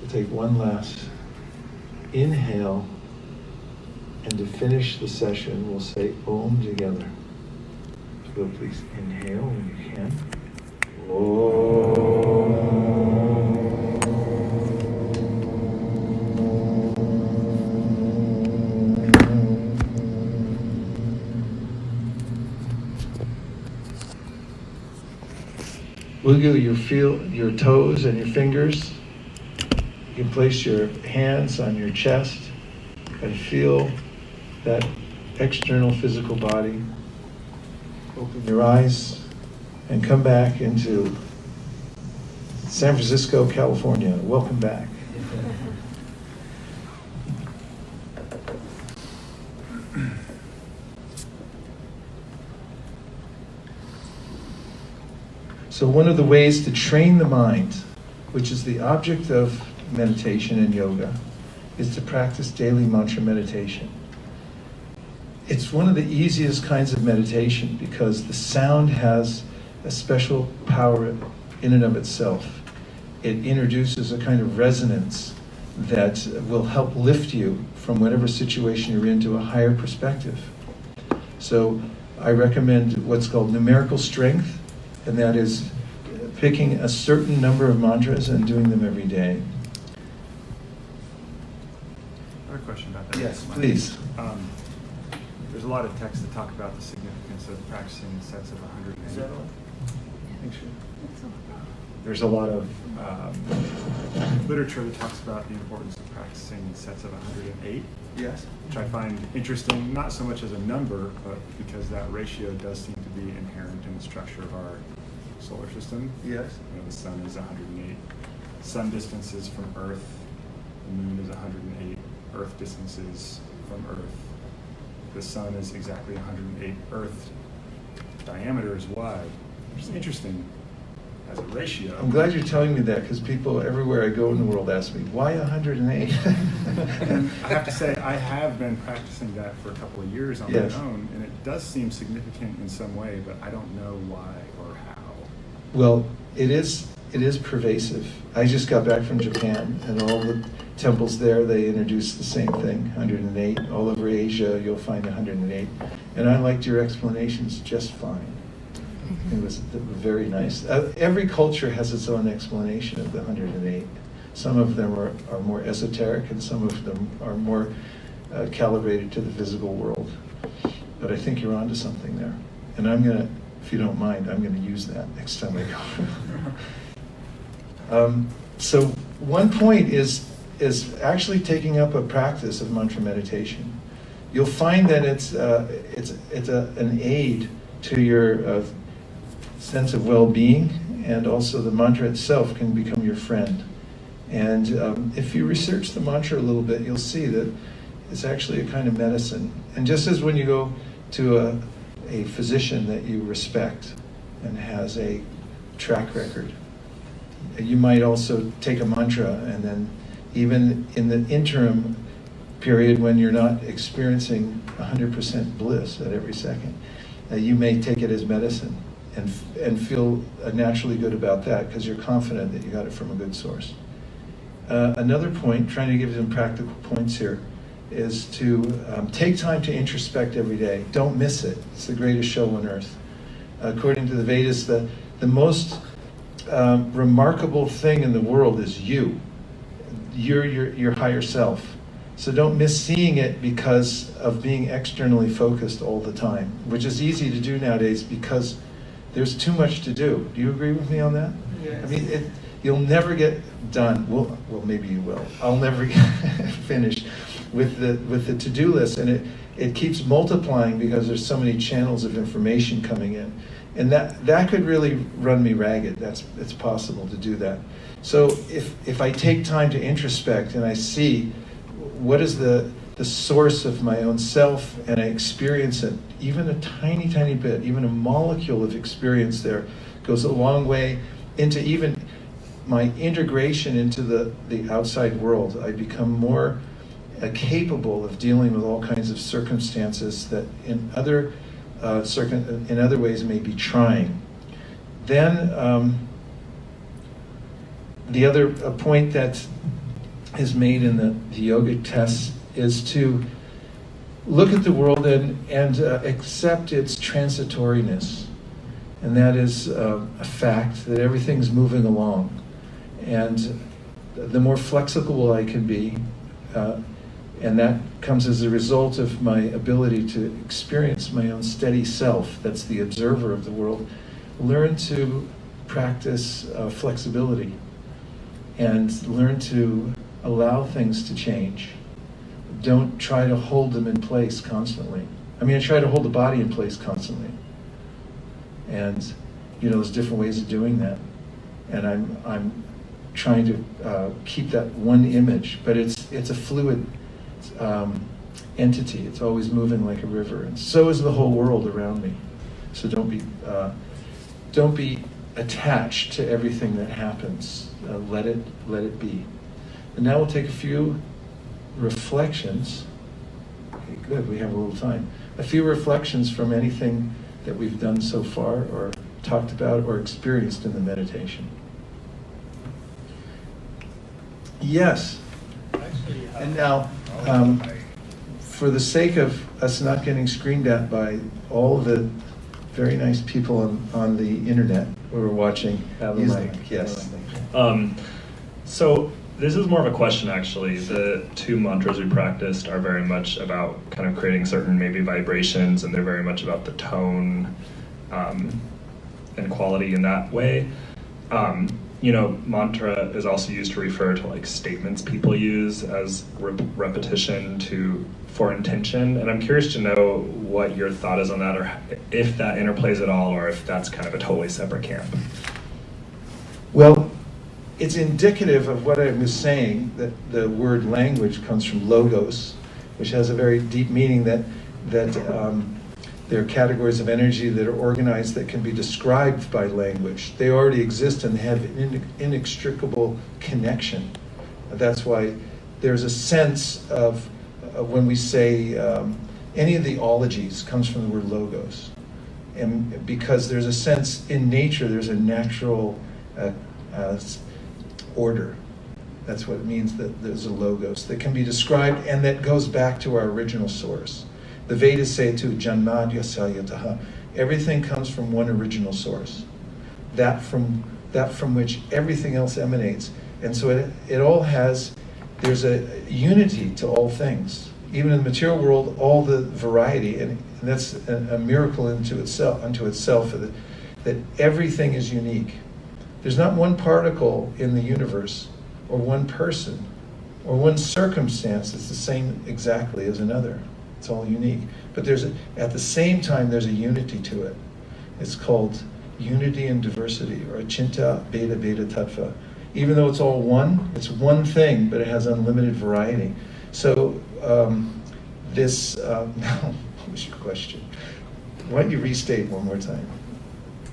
S2: We'll take one last inhale, and to finish the session, we'll say Om together. So please inhale when you can. Wiggle your toes and your fingers. You can place your hands on your chest and feel that external physical body. Open your eyes and come back into San Francisco, California. Welcome back. So one of the ways to train the mind, which is the object of meditation and yoga, is to practice daily mantra meditation. It's one of the easiest kinds of meditation because the sound has a special power in and of itself. It introduces a kind of resonance that will help lift you from whatever situation you're in to a higher perspective. So I recommend what's called numerical strength, and that is picking a certain number of mantras and doing them every day.
S9: I have a question about that.
S2: Yes, please.
S9: There's a lot of texts that talk about the significance of practicing sets of 108. There's a lot of literature that talks about the importance of practicing sets of 108.
S1: Yes.
S9: Which I find interesting, not so much as a number, but because that ratio does seem to be inherent in the structure of our solar system.
S1: Yes.
S9: The sun is 108 sun distances from Earth. The moon is 108 Earth distances from Earth. The sun is exactly 108 Earth diameters wide, which is interesting as a ratio.
S2: I'm glad you're telling me that, because people everywhere I go in the world ask me, why 108?
S9: And I have to say, I have been practicing that for a couple of years on
S2: Yes.
S9: my own, and it does seem significant in some way, but I don't know why or how.
S2: Well, it is pervasive. I just got back from Japan, and all the temples there, they introduced the same thing, 108. All over Asia, you'll find 108. And I liked your explanations just fine. It was very nice. Every culture has its own explanation of the 108. Some of them are more esoteric, and some of them are more calibrated to the physical world. But I think you're onto something there. And I'm going to, if you don't mind, I'm going to use that next time I go. So one point is actually taking up a practice of mantra meditation. You'll find that it's an aid to your sense of well-being, and also the mantra itself can become your friend. And if you research the mantra a little bit, you'll see that it's actually a kind of medicine. And just as when you go to a physician that you respect and has a track record, you might also take a mantra, and then even in the interim period when you're not experiencing 100% bliss at every second, you may take it as medicine and feel naturally good about that, because you're confident that you got it from a good source. Another point, trying to give some practical points here, is to take time to introspect every day. Don't miss it. It's the greatest show on earth. According to the Vedas, the most remarkable thing in the world is you. You're your higher self. So don't miss seeing it because of being externally focused all the time, which is easy to do nowadays because there's too much to do. Do you agree with me on that?
S1: Yes.
S2: I mean, you'll never get done. Well, maybe you will. I'll never get finished with the to-do list, and it keeps multiplying because there's so many channels of information coming in, and that could really run me ragged. It's possible to do that. So if I take time to introspect and I see what is the source of my own self, and I experience it, even a tiny, tiny bit, even a molecule of experience there goes a long way into even my integration into the outside world. I become more capable of dealing with all kinds of circumstances that in other ways may be trying. Then the other point that is made in the yogic tests is to look at the world and accept its transitoriness. And that is a fact, that everything's moving along. And the more flexible I can be, and that comes as a result of my ability to experience my own steady self, that's the observer of the world, learn to practice flexibility and learn to allow things to change. Don't try to hold them in place constantly. I mean, I try to hold the body in place constantly. And, there's different ways of doing that. And I'm trying to keep that one image, but it's a fluid entity. It's always moving like a river, and so is the whole world around me. So don't be attached to everything that happens. Let it be. And now we'll take a few reflections. Okay, good, we have a little time. A few reflections from anything that we've done so far, or talked about, or experienced in the meditation. Yes. And now, for the sake of us not getting screamed at by all the very nice people on the internet who are watching, use the mic. Yes.
S10: So this is more of a question, actually. The two mantras we practiced are very much about kind of creating certain maybe vibrations, and they're very much about the tone and quality in that way. Mantra is also used to refer to like statements people use as repetition to for intention, and I'm curious to know what your thought is on that, or if that interplays at all, or if that's kind of a totally separate camp.
S2: Well, it's indicative of what I was saying, that the word language comes from logos, which has a very deep meaning, that there are categories of energy that are organized that can be described by language. They already exist and they have an inextricable connection. That's why there's a sense of, when we say any of the ologies comes from the word logos. And because there's a sense in nature, there's a natural order. That's what it means that there's a logos that can be described and that goes back to our original source. The Vedas say too, Janmadya Salyataha. Everything comes from one original source. That from which everything else emanates. And so it all has, there's a unity to all things. Even in the material world, all the variety, and that's a miracle unto itself, that everything is unique. There's not one particle in the universe, or one person, or one circumstance that's the same exactly as another. It's all unique. But at the same time, there's a unity to it. It's called unity and diversity, or Achinta Beta Beta Tattva. Even though it's all one, it's one thing, but it has unlimited variety. So what was your question? Why don't you restate one more time?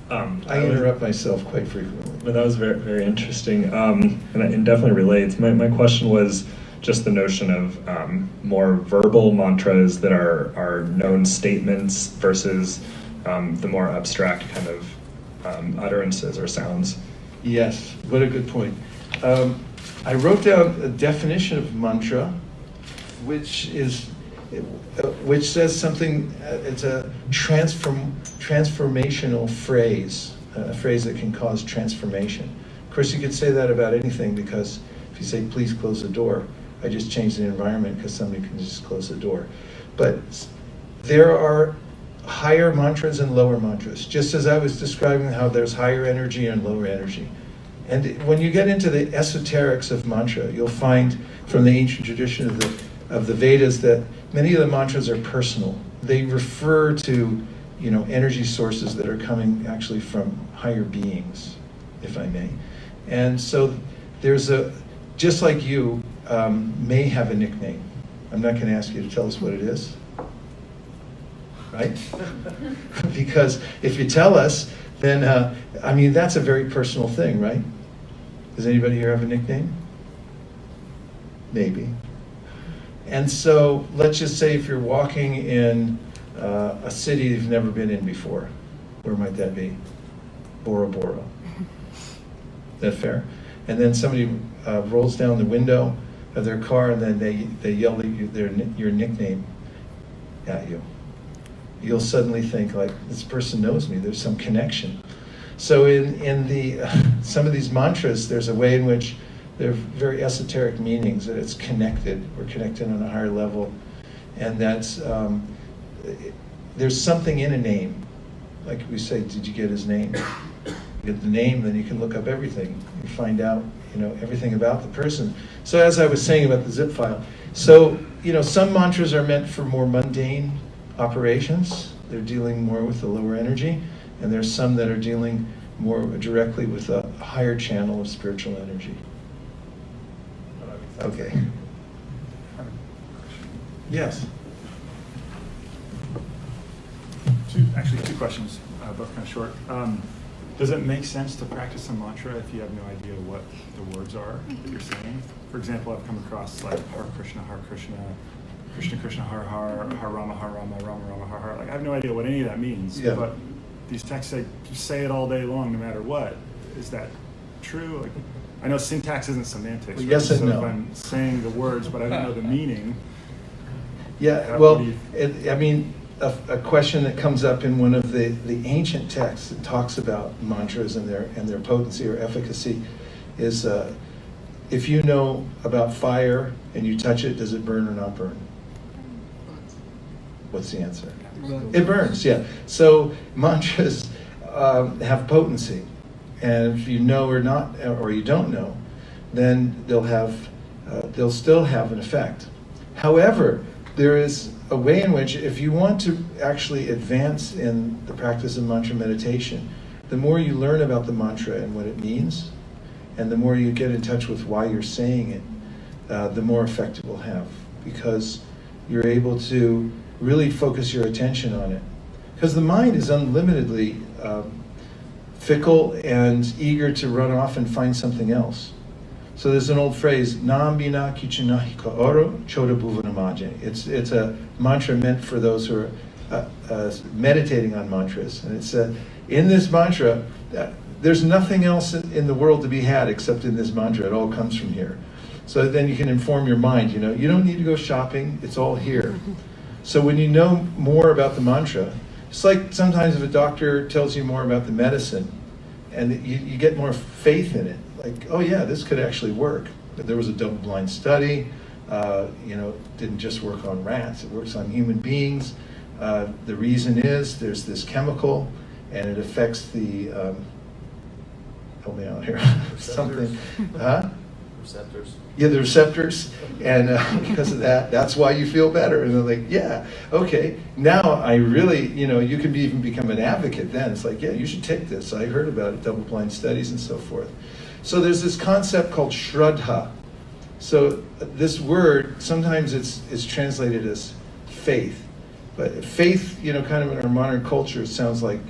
S2: I interrupt myself quite frequently.
S10: But that was very, very interesting, and it definitely relates. My question was just the notion of more verbal mantras that are known statements versus the more abstract kind of utterances or sounds.
S2: Yes, what a good point. I wrote down a definition of mantra, which says something. It's a transformational phrase, a phrase that can cause transformation. Of course, you could say that about anything, because if you say, please close the door, I just changed the environment because somebody can just close the door. But there are higher mantras and lower mantras, just as I was describing how there's higher energy and lower energy. And when you get into the esoterics of mantra, you'll find from the ancient tradition of the Vedas that many of the mantras are personal. They refer to, energy sources that are coming actually from higher beings, if I may. And so there's just like you may have a nickname. I'm not going to ask you to tell us what it is, right? Because if you tell us, then, that's a very personal thing, right? Does anybody here have a nickname? Maybe. And so let's just say if you're walking in a city you've never been in before, where might that be? Bora Bora. Is that fair? And then somebody rolls down the window of their car and then they yell at you your nickname at you. You'll suddenly think, like, this person knows me, there's some connection. So in some of these mantras, there's a way in which they're very esoteric meanings, that it's connected, we're connected on a higher level, and that's, there's something in a name. Like we say, did you get his name? You get the name, then you can look up everything. You find out, everything about the person. So as I was saying about the zip file, so, some mantras are meant for more mundane operations. They're dealing more with the lower energy, and there's some that are dealing more directly with a higher channel of spiritual energy. Okay. Yes.
S9: Two questions, both kind of short. Does it make sense to practice a mantra if you have no idea what the words are that you're saying? For example, I've come across like Hare Krishna, Krishna Krishna, Har Har, Har Rama, Rama Rama, Har Har. Like, I have no idea what any of that means.
S2: Yeah.
S9: But these texts say it all day long, no matter what. Is that true? Like, I know syntax isn't semantics.
S2: Well, yes and
S9: so
S2: no.
S9: If I'm saying the words, but I don't know the meaning.
S2: Yeah, well, a question that comes up in one of the ancient texts that talks about mantras and their potency or efficacy is, if you know about fire and you touch it, does it burn or not burn? What's the answer? It burns, yeah. So mantras have potency, and if you know or not, or you don't know, then they'll still have an effect. However, there is a way in which, if you want to actually advance in the practice of mantra meditation, the more you learn about the mantra and what it means, and the more you get in touch with why you're saying it, the more effect it will have, because you're able to really focus your attention on it. Because the mind is unlimitedly fickle and eager to run off and find something else. So there's an old phrase, Nam bina kichinahi ka oro choda bhuvanamaje. It's a mantra meant for those who are meditating on mantras. And it's in this mantra, there's nothing else in the world to be had except in this mantra. It all comes from here. So then you can inform your mind, you don't need to go shopping, it's all here. So when you know more about the mantra, it's like sometimes if a doctor tells you more about the medicine, and you get more faith in it. Like, oh yeah, this could actually work. But there was a double-blind study. Didn't just work on rats. It works on human beings. The reason is there's this chemical, and it affects the. Help me out here. Something. Huh?
S1: Receptors.
S2: Yeah, the receptors, and because of that, that's why you feel better. And they're like, yeah, okay, now I really, you can even become an advocate then. It's like, yeah, you should take this. I heard about it, double-blind studies and so forth. So there's this concept called shraddha. So this word, sometimes it's translated as faith. But faith, kind of in our modern culture, it sounds like,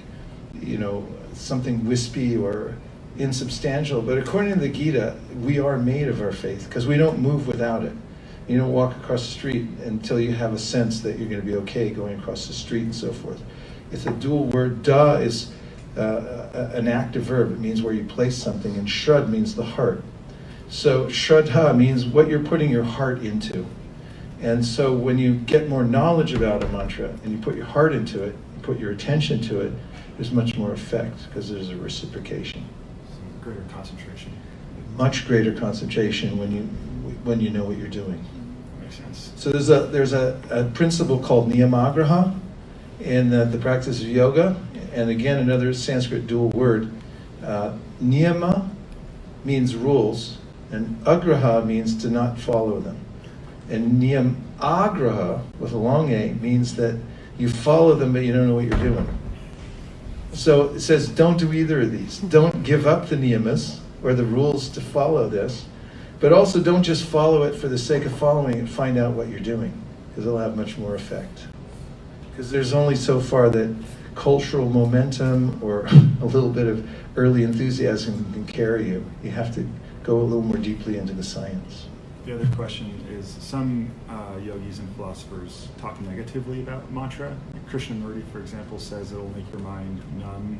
S2: something wispy or insubstantial, but according to the Gita, we are made of our faith because we don't move without it. You don't walk across the street until you have a sense that you're going to be okay going across the street and so forth. It's a dual word. Da is an active verb. It means where you place something, and shrad means the heart. So shraddha means what you're putting your heart into. And so when you get more knowledge about a mantra and you put your heart into it, you put your attention to it, there's much more effect because there's a reciprocation.
S9: Greater concentration.
S2: Much greater concentration when you know what you're doing.
S9: Makes sense.
S2: So there's a principle called niyamagraha in the practice of yoga, and again another Sanskrit dual word. Niyama means rules, and agraha means to not follow them. And niyamagraha with a long A means that you follow them but you don't know what you're doing. So it says, don't do either of these. Don't give up the niyamas, or the rules to follow this, but also don't just follow it for the sake of following it, find out what you're doing, because it'll have much more effect. Because there's only so far that cultural momentum or a little bit of early enthusiasm can carry you. You have to go a little more deeply into the science.
S9: The other question is, some yogis and philosophers talk negatively about mantra. Krishnamurti, for example, says it'll make your mind numb,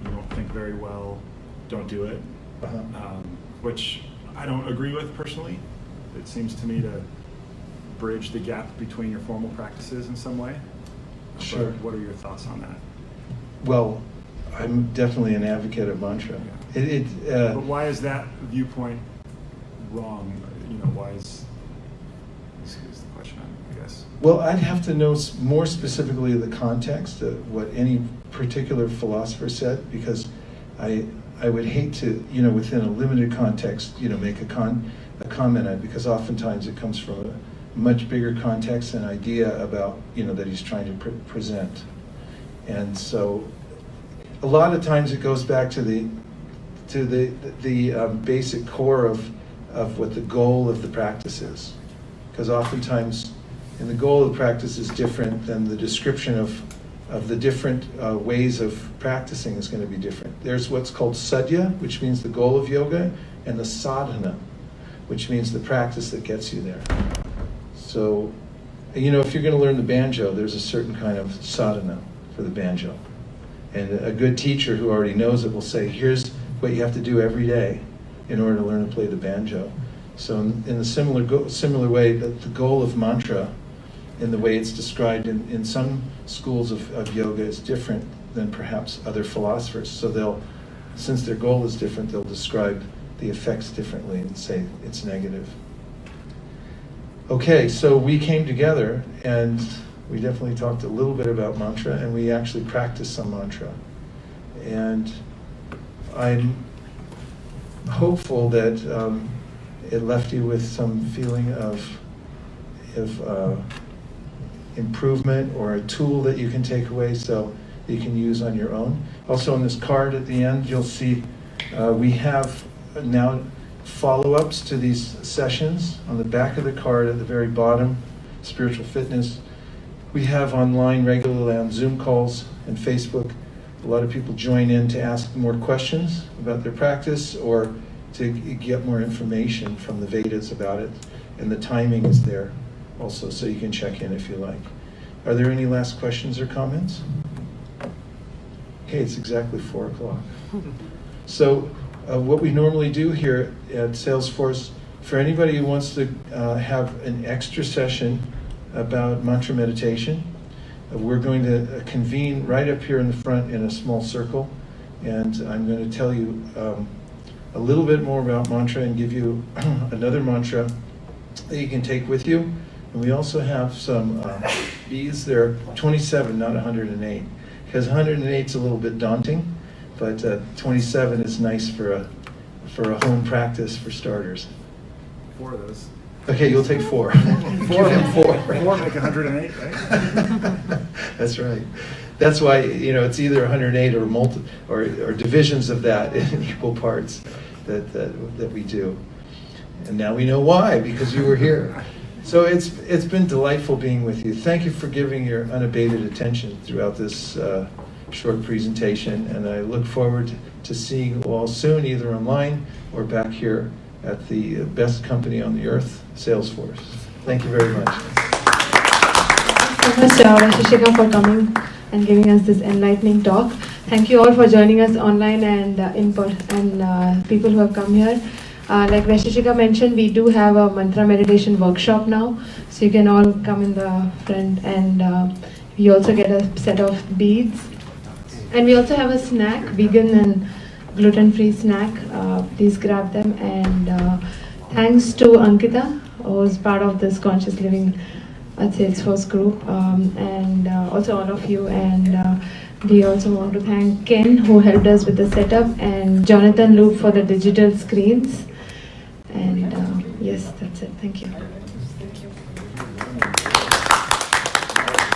S9: you won't think very well, don't do it, which I don't agree with personally. It seems to me to bridge the gap between your formal practices in some way.
S2: Sure.
S9: But what are your thoughts on that?
S2: Well, I'm definitely an advocate of mantra.
S9: Yeah. But why is that viewpoint wrong? Why is the question, I guess.
S2: Well, I'd have to know more specifically the context of what any particular philosopher said, because I would hate to, within a limited context, make a comment on it, because oftentimes it comes from a much bigger context and idea about, that he's trying to present. And so a lot of times it goes back to the basic core of what the goal of the practice is. Because oftentimes, the goal of the practice is different than the description of the different ways of practicing is going to be different. There's what's called sadhya, which means the goal of yoga, and the sadhana, which means the practice that gets you there. So, if you're going to learn the banjo, there's a certain kind of sadhana for the banjo. And a good teacher who already knows it will say, here's what you have to do every day in order to learn to play the banjo. So in a similar way, that the goal of mantra, in the way it's described in some schools of yoga, is different than perhaps other philosophers. So since their goal is different, they'll describe the effects differently and say it's negative. Okay, so we came together and we definitely talked a little bit about mantra, and we actually practiced some mantra. And I'm hopeful that it left you with some feeling of improvement or a tool that you can take away so that you can use on your own. Also on this card at the end, you'll see we have now follow-ups to these sessions. On the back of the card at the very bottom, spiritual fitness. We have online regularly on Zoom calls and Facebook. A lot of people join in to ask more questions about their practice or to get more information from the Vedas about it. And the timing is there also, so you can check in if you like. Are there any last questions or comments? Okay, it's exactly 4 o'clock. So what we normally do here at Salesforce, for anybody who wants to have an extra session about mantra meditation, we're going to convene right up here in the front in a small circle, and I'm going to tell you a little bit more about mantra and give you another mantra that you can take with you. And we also have some beads. There are 27, not 108, because 108 is a little bit daunting, but 27 is nice for a home practice for starters.
S9: 4 of those.
S2: Okay, you'll take 4.
S9: 4
S2: Give him 4.
S9: 4 make 108, right?
S2: That's right. That's why it's either 108 or divisions of that in equal parts that we do. And now we know why, because you were here. So it's been delightful being with you. Thank you for giving your unabated attention throughout this short presentation, and I look forward to seeing you all soon, either online or back here at the best company on the earth, Salesforce. Thank you very much.
S3: Thank you so much, Vaisesika, for coming and giving us this enlightening talk. Thank you all for joining us online and in person, and people who have come here. Like Vaisesika mentioned, we do have a mantra meditation workshop now, so you can all come in the front, and we also get a set of beads. And we also have a snack, vegan and gluten-free snack. Please grab them. And thanks to Ankita, who's part of this Conscious Living at Salesforce group, and also all of you. And we also want to thank Ken, who helped us with the setup, and Jonathan Loop for the digital screens. And yes, that's it. Thank you.